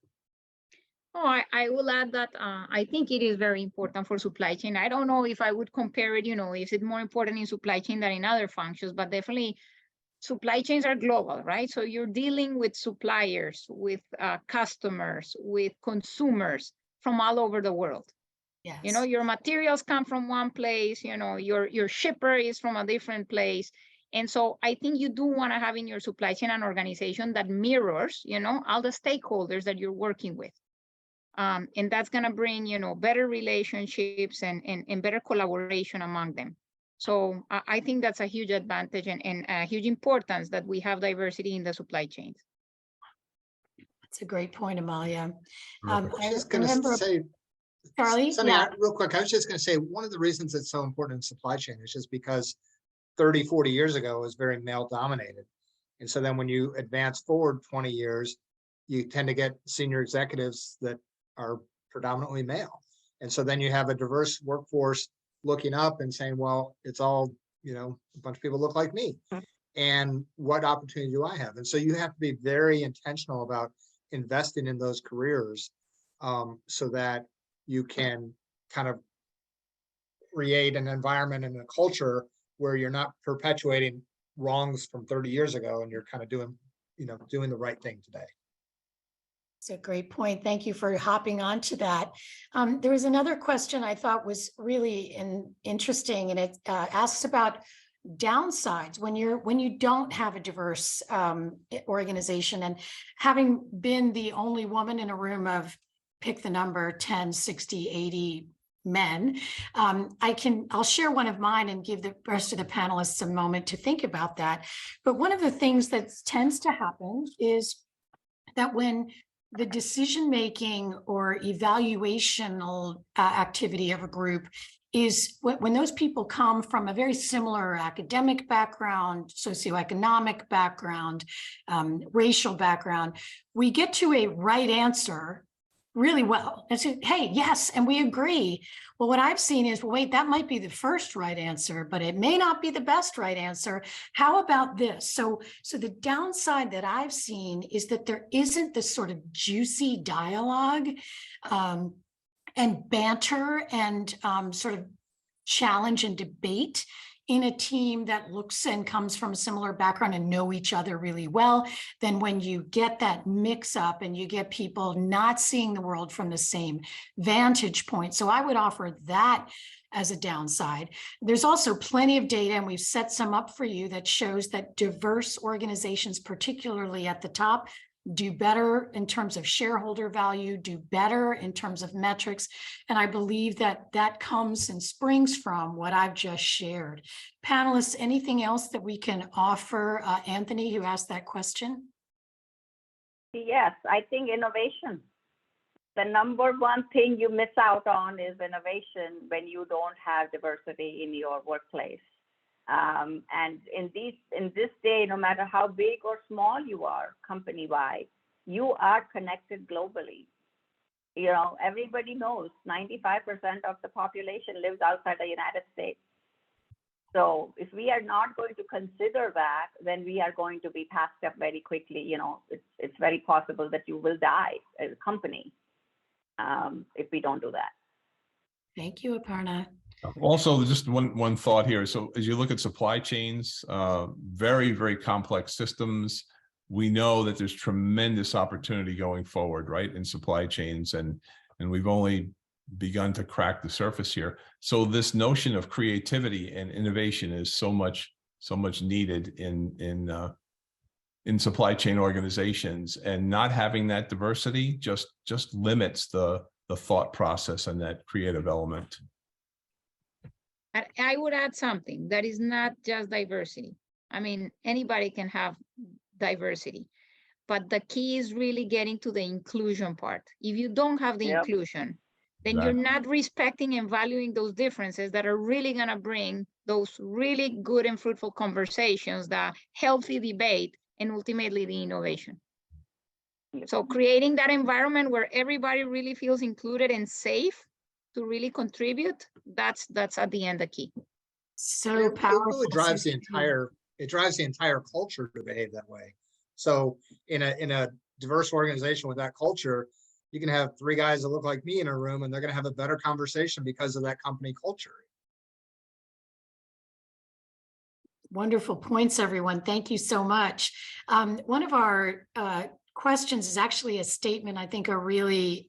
Oh, I will add that I think it is very important for supply chain. I don't know if I would compare it, is it more important in supply chain than in other functions, but definitely supply chains are global, right? So you're dealing with suppliers, with customers, with consumers from all over the world. Yes. Your materials come from one place, your shipper is from a different place. And so I think you do want to have in your supply chain an organization that mirrors, all the stakeholders that you're working with. And that's going to bring, better relationships and better collaboration among them. So I think that's a huge advantage and a huge importance that we have diversity in the supply chains. That's a great point, Amalia. I was I just going to remember, say, Charlie, Sunny, yeah. real quick, I was just going to say, one of the reasons it's so important in supply chain is just because 30, 40 years ago, it was very male dominated. And so then when you advance forward 20 years, you tend to get senior executives that are predominantly male. And so then you have a diverse workforce looking up and saying, well, it's all, a bunch of people look like me. And what opportunity do I have? And so you have to be very intentional about investing in those careers so that you can kind of create an environment and a culture where you're not perpetuating wrongs from 30 years ago and you're kind of doing the right thing today. It's a great point. Thank you for hopping on to that. There was another question I thought was really interesting, and it asks about downsides when you don't have a diverse organization. And having been the only woman in a room of, pick the number, 10, 60, 80 men, I'll share one of mine and give the rest of the panelists a moment to think about that. But one of the things that tends to happen is that when the decision-making or evaluational activity of a group is when those people come from a very similar academic background, socioeconomic background, racial background, we get to a right answer really well and say, hey, yes, and we agree. Well, what I've seen is, well, wait, that might be the first right answer, but it may not be the best right answer. How about this? So the downside that I've seen is that there isn't this sort of juicy dialogue and banter and sort of challenge and debate in a team that looks and comes from a similar background and know each other really well. Then when you get that mix up and you get people not seeing the world from the same vantage point. So I would offer that as a downside. There's also plenty of data, and we've set some up for you, that shows that diverse organizations, particularly at the top, do better in terms of shareholder value, do better in terms of metrics. And I believe that that comes and springs from what I've just shared. Panelists, anything else that we can offer? Anthony, who asked that question? Yes, I think innovation. The number one thing you miss out on is innovation when you don't have diversity in your workplace. And in this day, no matter how big or small you are company-wide, you are connected globally. Everybody knows 95% of the population lives outside the United States. So if we are not going to consider that, then we are going to be passed up very quickly. It's very possible that you will die as a company if we don't do that. Thank you, Aparna. Also, just one thought here. So as you look at supply chains, very, very complex systems, we know that there's tremendous opportunity going forward, right, in supply chains, and we've only begun to crack the surface here. So this notion of creativity and innovation is so much needed in supply chain organizations, and not having that diversity just limits the thought process and that creative element. I would add something that is not just diversity. I mean, anybody can have diversity, but the key is really getting to the inclusion part. If you don't have the inclusion, then you're not respecting and valuing those differences that are really going to bring those really good and fruitful conversations, the healthy debate, and ultimately the innovation. So creating that environment where everybody really feels included and safe to really contribute, that's at the end the key. So powerful. It really drives the entire culture to behave that way. So in a diverse organization with that culture, you can have 3 guys that look like me in a room and they're going to have a better conversation because of that company culture. Wonderful points, everyone. Thank you so much. One of our questions is actually a statement, I think a really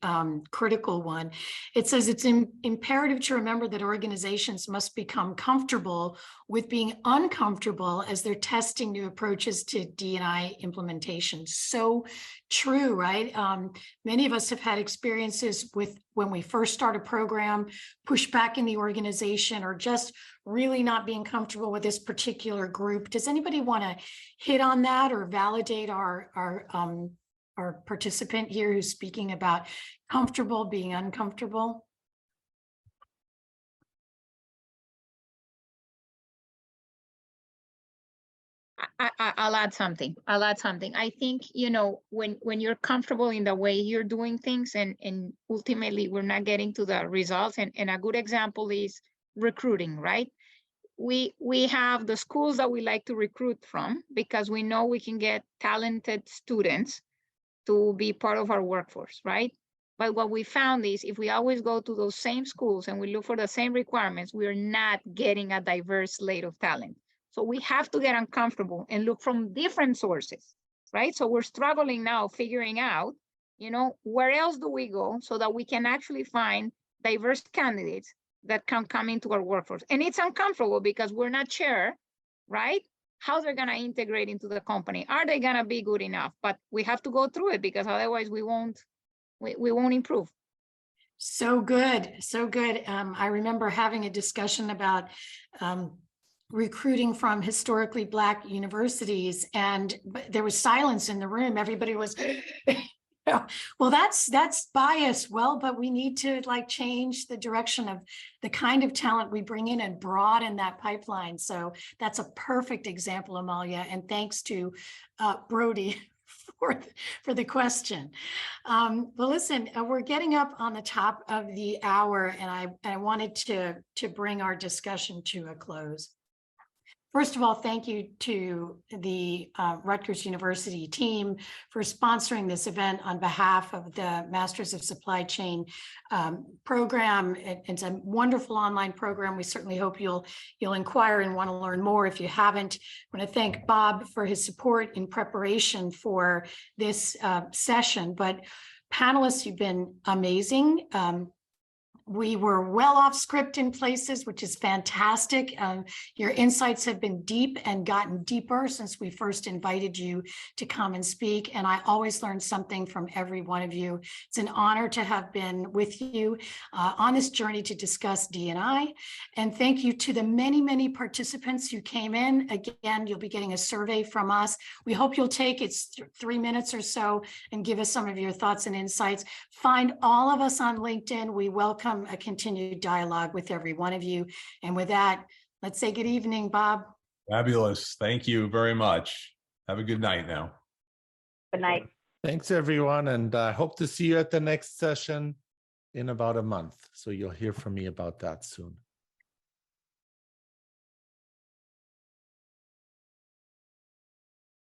critical one. It says it's imperative to remember that organizations must become comfortable with being uncomfortable as they're testing new approaches to D&I implementation. So true, right? Many of us have had experiences with when we first start a program, pushback in the organization, or just really not being comfortable with this particular group. Does anybody want to hit on that or validate our participant here who's speaking about comfortable being uncomfortable? I'll add something. I think, when you're comfortable in the way you're doing things and ultimately we're not getting to the results. And a good example is recruiting, right? We have the schools that we like to recruit from because we know we can get talented students to be part of our workforce, right? But what we found is if we always go to those same schools and we look for the same requirements, we're not getting a diverse slate of talent. So we have to get uncomfortable and look from different sources, right? So we're struggling now figuring out, where else do we go so that we can actually find diverse candidates that can come into our workforce. And it's uncomfortable because we're not sure, right? How they're going to integrate into the company. Are they going to be good enough? But we have to go through it because otherwise we won't improve. So good. So good. I remember having a discussion about recruiting from historically Black universities, and there was silence in the room. Everybody was, well, that's bias. Well, but we need to change the direction of the kind of talent we bring in and broaden that pipeline. So that's a perfect example, Amalia. And thanks to Brody for the question. Well, listen, we're getting up on the top of the hour, and I wanted to bring our discussion to a close. First of all, thank you to the Rutgers University team for sponsoring this event on behalf of the Masters of Supply Chain program. It's a wonderful online program. We certainly hope you'll inquire and want to learn more if you haven't. I want to thank Bob for his support in preparation for this session. But panelists, you've been amazing. We were well off script in places, which is fantastic. Your insights have been deep and gotten deeper since we first invited you to come and speak. And I always learn something from every one of you. It's an honor to have been with you on this journey to discuss D&I. And thank you to the many, many participants who came in. Again, you'll be getting a survey from us. We hope you'll take it's 3 minutes or so and give us some of your thoughts and insights. Find all of us on LinkedIn. We welcome a continued dialogue with every one of you. And with that, let's say good evening, Bob. Fabulous. Thank you very much. Have a good night now. Good night. Thanks, everyone. And I hope to see you at the next session in about a month. So you'll hear from me about that soon.